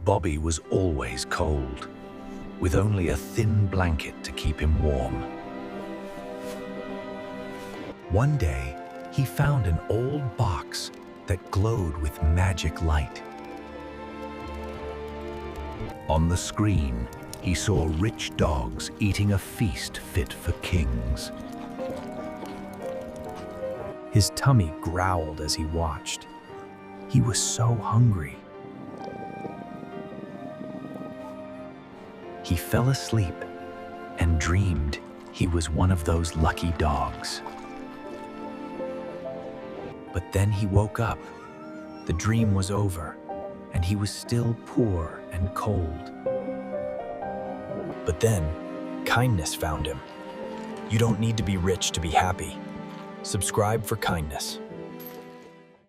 Bobby was always cold, with only a thin blanket to keep him warm. One day, he found an old box that glowed with magic light. On the screen, he saw rich dogs eating a feast fit for kings. His tummy growled as he watched. He was so hungry. He fell asleep and dreamed he was one of those lucky dogs. But then he woke up. The dream was over, and he was still poor and cold. But then, kindness found him. You don't need to be rich to be happy. Subscribe for kindness.